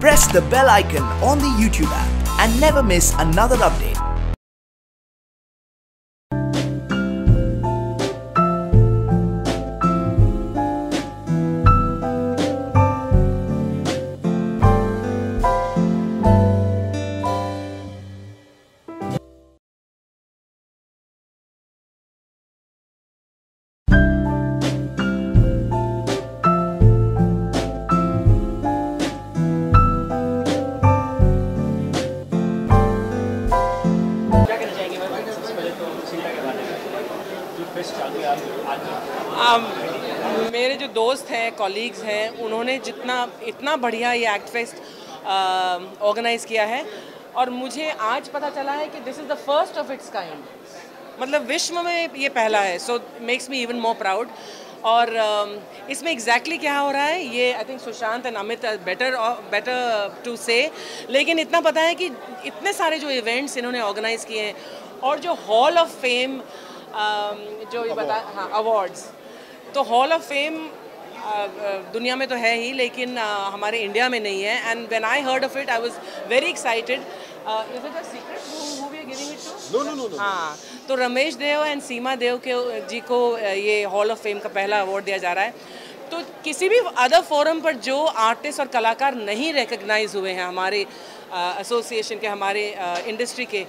Press the bell icon on the YouTube app and never miss another update. मेरे जो दोस्त हैं, colleagues हैं, उन्होंने इतना बढ़िया ये एक्ट फेस्ट ऑर्गेनाइज़ किया है और मुझे आज पता चला है कि this is the first of its kind, मतलब विश्व में ये पहला है। So makes me even more proud. और इसमें एग्जैक्टली क्या हो रहा है ये I think Sushant and Amit better to say, लेकिन इतना पता है कि इतने सारे जो इवेंट्स इन्होंने ऑर्गेनाइज़ किए हैं और जो हॉल ऑफ फेम जो ये बता हाँ अवार्ड्स, तो हॉल ऑफ फेम दुनिया में तो है ही, लेकिन हमारे इंडिया में नहीं है। And when I heard of it I was very excited. Is it a secret who we are giving it to? No. हाँ, तो रमेश देव एंड सीमा देव जी को ये हॉल ऑफ फेम का पहला अवार्ड दिया जा रहा है। तो किसी भी अदर फोरम पर जो आर्टिस्ट और कलाकार नहीं रिकग्नाइज हुए हैं हमारे एसोसिएशन के, हमारे इंडस्ट्री के,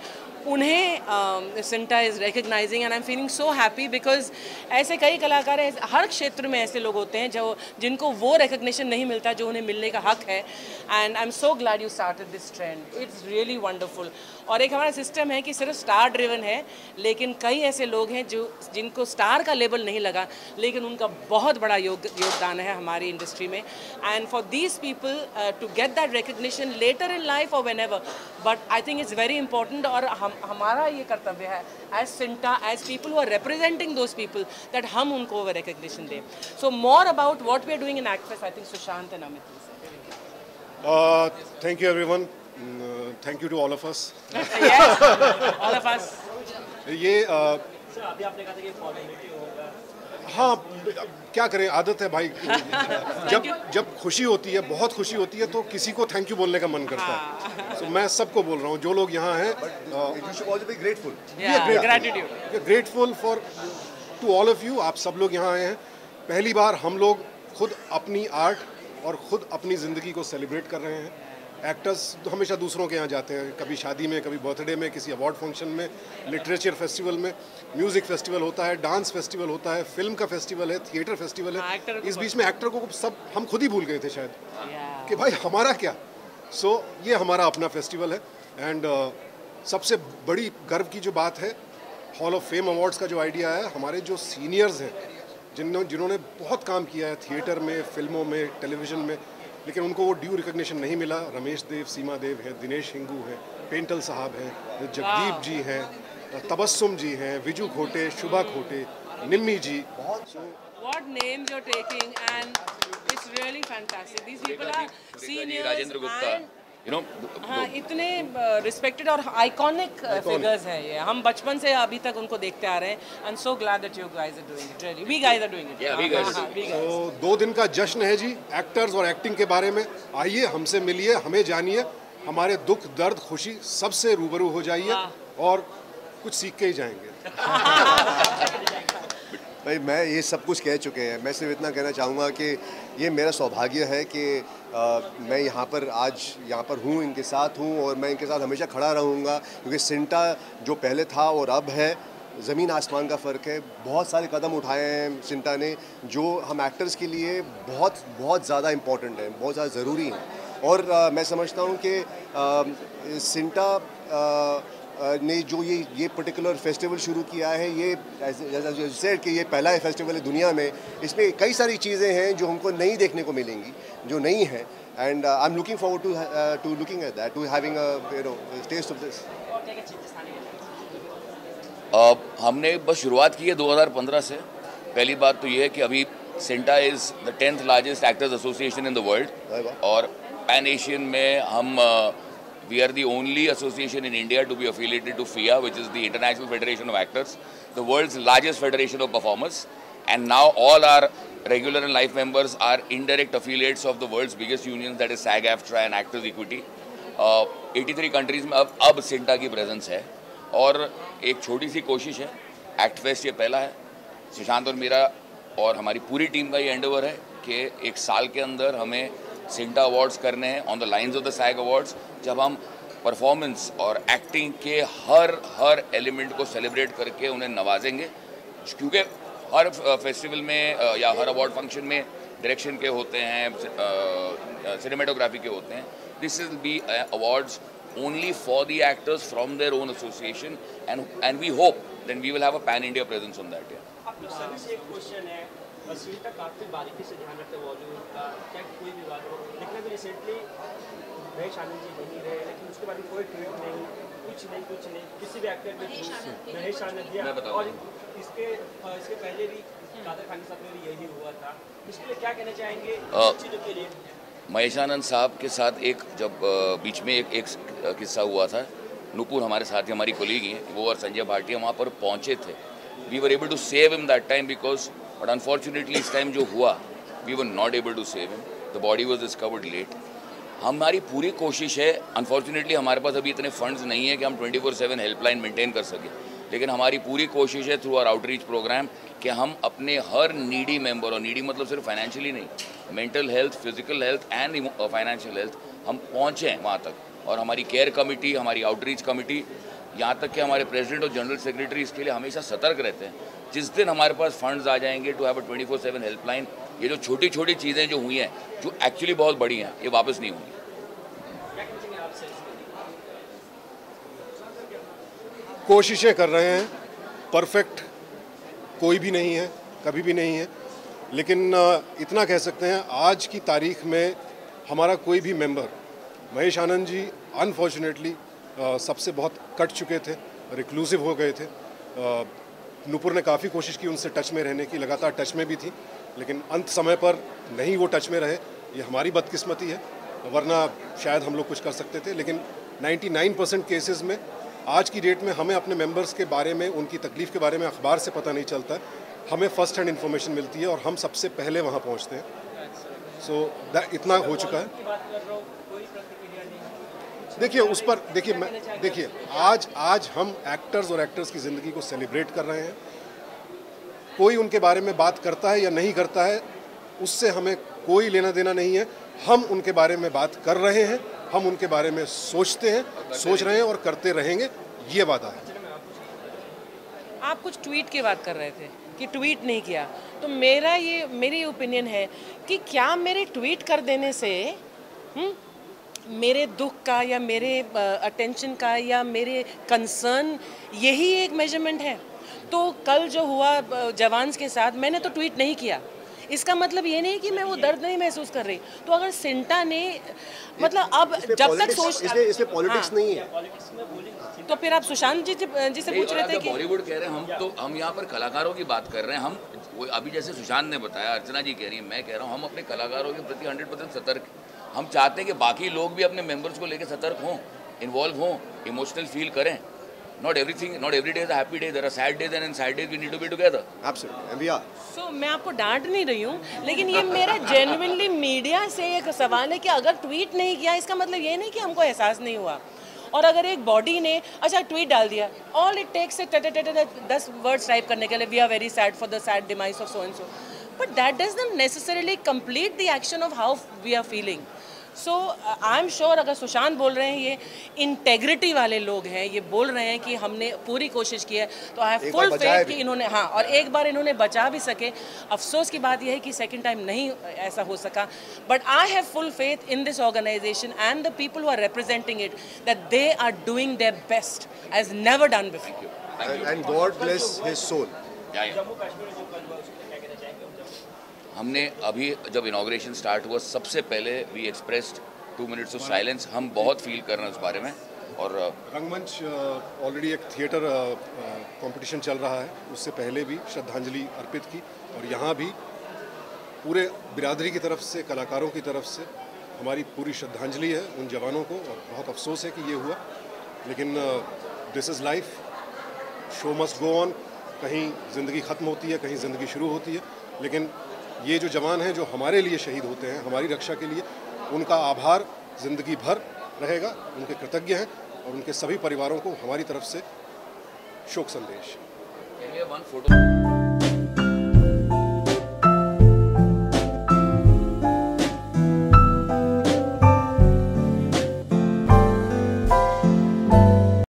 उन्हें CINTAA is recognising and I am feeling so happy because ऐसे कई कलाकार हैं, हर क्षेत्र में ऐसे लोग होते हैं जिनको वो रिकग्निशन नहीं मिलता जो उन्हें मिलने का हक है। And I am so glad you started this trend, it's really wonderful. और एक हमारा सिस्टम है कि सिर्फ स्टार ड्रिवन है, लेकिन कई ऐसे लोग हैं जिनको स्टार का लेबल नहीं लगा, लेकिन उनका बहुत बड़ा योगदान है हमारी इंडस्ट्री में। And for these people to get that recognition later in life और whenever, but I think it's very important. और हमारा ये कर्तव्य है as CINTAA, as people who are representing those people, that हम उनको वो रिकग्निशन दें। So more about what we are doing in act fest, I think Sushant and Amit. Thank you everyone. Thank you to all of us. Yes, all of us. ये अभी आपने कहा था कि फॉर्मेलिटी होगा। हाँ, क्या करें, आदत है भाई। जब खुशी होती है, बहुत खुशी होती है, तो किसी को थैंक यू बोलने का मन करता है। So, मैं सबको बोल रहा हूँ जो लोग यहाँ हैं, you should also be grateful. Gratitude. Grateful for to all of you. आप सब लोग यहाँ आए हैं। पहली बार हम लोग खुद अपनी आर्ट और खुद अपनी ज़िंदगी को सेलिब्रेट कर रहे हैं। एक्टर्स तो हमेशा दूसरों के यहाँ जाते हैं, कभी शादी में, कभी बर्थडे में, किसी अवार्ड फंक्शन में, लिटरेचर फेस्टिवल में, म्यूज़िक फेस्टिवल होता है, डांस फेस्टिवल होता है, फिल्म का फेस्टिवल है, थिएटर फेस्टिवल है। इस बीच में एक्टर को सब हम खुद ही भूल गए थे शायद कि भाई हमारा क्या। सो ये हमारा अपना फेस्टिवल है। एंड सबसे बड़ी गर्व की जो बात है, हॉल ऑफ फेम अवार्ड्स का जो आइडिया है, हमारे जो सीनियर्स हैं जिन्होंने बहुत काम किया है थिएटर में, फिल्मों में, टेलीविज़न में, लेकिन उनको वो ड्यू रिकग्निशन नहीं मिला। रमेश देव, सीमा देव है, दिनेश हिंगू है, पेंटल साहब हैं, जगदीप जी हैं, तबस्सुम जी हैं, विजू खोटे, शुभा खोटे, निम्मी जी। What names you're taking, and it's really fantastic. These people are seniors, Rajendra Gupta, you know, हाँ, इतने रिस्पेक्टेड और आइकॉनिक फिगर्स हैं ये। हम बचपन से अभी तक उनको देखते आ रहे हैं। And so glad that you guys are doing it, really we guys are doing it. Yeah, we guys. तो 2 दिन का जश्न है जी एक्टर्स और एक्टिंग के बारे में। आइए, हमसे मिलिए, हमें जानिए, हमारे दुख, दर्द, खुशी सबसे रूबरू हो जाइए और कुछ सीख के ही जाएंगे। भाई मैं ये सब कुछ कह चुके हैं। मैं सिर्फ इतना कहना चाहूँगा कि ये मेरा सौभाग्य है कि मैं यहाँ पर हूँ, इनके साथ हूँ और मैं इनके साथ हमेशा खड़ा रहूँगा, क्योंकि सिंटा जो पहले था और अब है, ज़मीन आसमान का फ़र्क है। बहुत सारे कदम उठाए हैं सिंटा ने जो हम एक्टर्स के लिए बहुत बहुत ज़्यादा इम्पॉर्टेंट है, बहुत ज़्यादा ज़रूरी है। और मैं समझता हूँ कि सिंटा ने जो ये पर्टिकुलर फेस्टिवल शुरू किया है, ये जैसे कि ये पहला फेस्टिवल है दुनिया में। इसमें कई सारी चीज़ें हैं जो हमको नहीं देखने को मिलेंगी, जो नहीं है। And I am looking forward to looking at that, to having a taste of this. हमने बस शुरुआत की है 2015 से। पहली बात तो ये है कि अभी CINTAA is the 10th largest actors association in the world, और पैन एशियन में हम we are the only association in India to be affiliated to FIA, which is the International Federation of Actors, the world's largest federation of performers. And now all our regular and life members are indirect affiliates of the world's biggest unions, that is SAG-AFTRA and Actors Equity. 83 countries में अब सिंटा की presence है और एक छोटी सी कोशिश है, act fest ये पहला है। सुशांत और मेरा और हमारी पूरी टीम का ये एंडेवर है कि एक साल के अंदर हमें सिंटा अवार्ड्स करने हैं on the lines of the sag awards, जब हम परफॉर्मेंस और एक्टिंग के हर एलिमेंट को सेलिब्रेट करके उन्हें नवाजेंगे। क्योंकि हर फेस्टिवल में या हर अवार्ड फंक्शन में डायरेक्शन के होते हैं, सिनेमेटोग्राफी के होते हैं। This will be awards only for the actors from their own association, and we hope then we will have a pan India presence on that. आप लोग सभी से एक क्वेश्चन है, सिंटा काफी बारीकी से ध्यान रखते हैं बॉलीवुड का, चाहे कोई भी बात हो। लेकिन अभी रिसेंटली महेश आनंद जी नहीं रहे, लेकिन उसके बाद कोई ट्वीट नहीं, कुछ नहीं किसी भी एक्टर के थ्रू महेश आनंद जी, और इसके पहले भी कादर खान के साथ में यही हुआ था। इसके लिए क्या कहना चाहेंगे चीज़ों के लिए? महेश आनंद साहब के साथ एक जब बीच में एक किस्सा हुआ था, नुपुर हमारे साथ ही हमारी कोलीग हैं, वो और संजय भाटिया वहाँ पर पहुँचे थे। We were able to save him that time because, but unfortunately इस टाइम जो हुआ we were not able to save him, the body was discovered late. हमारी पूरी कोशिश है, अनफॉर्चुनेटली हमारे पास अभी इतने फंड्स नहीं है कि हम 24/7 हेल्पलाइन मेंटेन कर सकें, लेकिन हमारी पूरी कोशिश है थ्रू आवर आउटरीच प्रोग्राम कि हम अपने हर नीडी मेंबर, और नीडी मतलब सिर्फ फाइनेंशियली नहीं, mental health, physical health and financial health, हम पहुँचें वहाँ तक। और हमारी केयर कमेटी, हमारी आउटरीच कमेटी, यहाँ तक कि हमारे प्रेसिडेंट और जनरल सेक्रेटरी इसके लिए हमेशा सतर्क रहते हैं। जिस दिन हमारे पास फंड्स आ जाएंगे टू हैव अ 24/7 हेल्पलाइन, ये जो छोटी छोटी चीज़ें जो हुई हैं, जो एक्चुअली बहुत बड़ी हैं, ये वापस नहीं होंगी। कोशिशें कर रहे हैं, परफेक्ट कोई भी नहीं है, कभी भी नहीं है, लेकिन इतना कह सकते हैं आज की तारीख में हमारा कोई भी मेंबर, महेश आनंद जी अनफॉर्चुनेटली सबसे बहुत कट चुके थे, रिक्लूसिव हो गए थे। नुपुर ने काफ़ी कोशिश की उनसे टच में रहने की, लगातार टच में भी थी, लेकिन अंत समय पर नहीं वो टच में रहे। ये हमारी बदकिस्मती है, वरना शायद हम लोग कुछ कर सकते थे। लेकिन 99% केसेस में आज की डेट में हमें अपने मेंबर्स के बारे में, उनकी तकलीफ़ के बारे में अखबार से पता नहीं चलता, हमें फ़र्स्ट हैंड इन्फॉर्मेशन मिलती है और हम सबसे पहले वहाँ पहुँचते हैं। सो इतना हो चुका है। देखिए उस पर देखिए आज हम एक्टर्स और एक्टर्स की ज़िंदगी को सेलिब्रेट कर रहे हैं। कोई उनके बारे में बात करता है या नहीं करता है, उससे हमें कोई लेना देना नहीं है। हम उनके बारे में बात कर रहे हैं, हम उनके बारे में सोचते हैं, सोच रहे हैं और करते रहेंगे, ये वादा है। आप कुछ ट्वीट की बात कर रहे थे कि ट्वीट नहीं किया, तो मेरी ओपिनियन है कि क्या मेरे ट्वीट कर देने से मेरे दुख का या मेरे अटेंशन का या मेरे कंसर्न, यही एक मेजरमेंट है? तो कल जो हुआ जवान्स के साथ, मैंने तो ट्वीट नहीं किया, इसका मतलब ये नहीं कि मैं वो दर्द नहीं महसूस कर रही। तो अगर सिंटा ने मतलब अब जब तक सोच इसमें पॉलिटिक्स नहीं है, तो फिर आप सुशांत जी से पूछ रहे थे कि बॉलीवुड कह रहे हैं, हम यहाँ पर कलाकारों की बात कर रहे हैं। हम अभी जैसे सुशांत ने बताया, अर्चना जी कह रही है, मैं कह रहा हूँ, हम अपने कलाकारों के प्रति 100% सतर्क। हम चाहते हैं कि बाकी लोग भी अपने मेंबर्स को लेकर सतर्क हों, इन्वॉल्व हों, इमोशनल फील करें। Not every day is a happy day. There are sad days, and in sad days we need to be together. Absolutely, and we are. So मैं आपको डांट नहीं रही हूँ, लेकिन ये मेरा जेन्युइनली मीडिया से एक सवाल है कि अगर ट्वीट नहीं किया, इसका मतलब ये नहीं कि हमको एहसास नहीं हुआ। और अगर एक बॉडी ने अच्छा ट्वीट डाल दिया, ऑल इट टेक्स है 10 वर्ड्स टाइप करने के लिए, we are very sad for the sad demise of so and so, but that does not necessarily complete the action of how we are feeling. So I am sure अगर सुशांत बोल रहे हैं, ये integrity वाले लोग हैं, ये बोल रहे हैं कि हमने पूरी कोशिश की है, तो आई हैव फुल फेथ कि इन्होंने, हाँ, और एक बार इन्होंने बचा भी सके। अफसोस की बात यह है कि सेकंड टाइम नहीं ऐसा हो सका, but I have full faith in this organization and the people who are representing it, that they are doing their best as never done before. And God bless his soul. हमने अभी जब inauguration start हुआ, सबसे पहले we expressed 2 minutes of silence. हम बहुत feel कर रहे हैं उस बारे में। और रंगमंच ऑलरेडी एक थिएटर कंपटीशन चल रहा है, उससे पहले भी श्रद्धांजलि अर्पित की, और यहाँ भी पूरे बिरादरी की तरफ से, कलाकारों की तरफ से हमारी पूरी श्रद्धांजलि है उन जवानों को। और बहुत अफसोस है कि ये हुआ, लेकिन this is life, show must go on. कहीं ज़िंदगी ख़त्म होती है, कहीं ज़िंदगी शुरू होती है, लेकिन ये जो जवान हैं जो हमारे लिए शहीद होते हैं, हमारी रक्षा के लिए, उनका आभार ज़िंदगी भर रहेगा। उनके कृतज्ञ हैं और उनके सभी परिवारों को हमारी तरफ से शोक संदेश। Can we have one photo?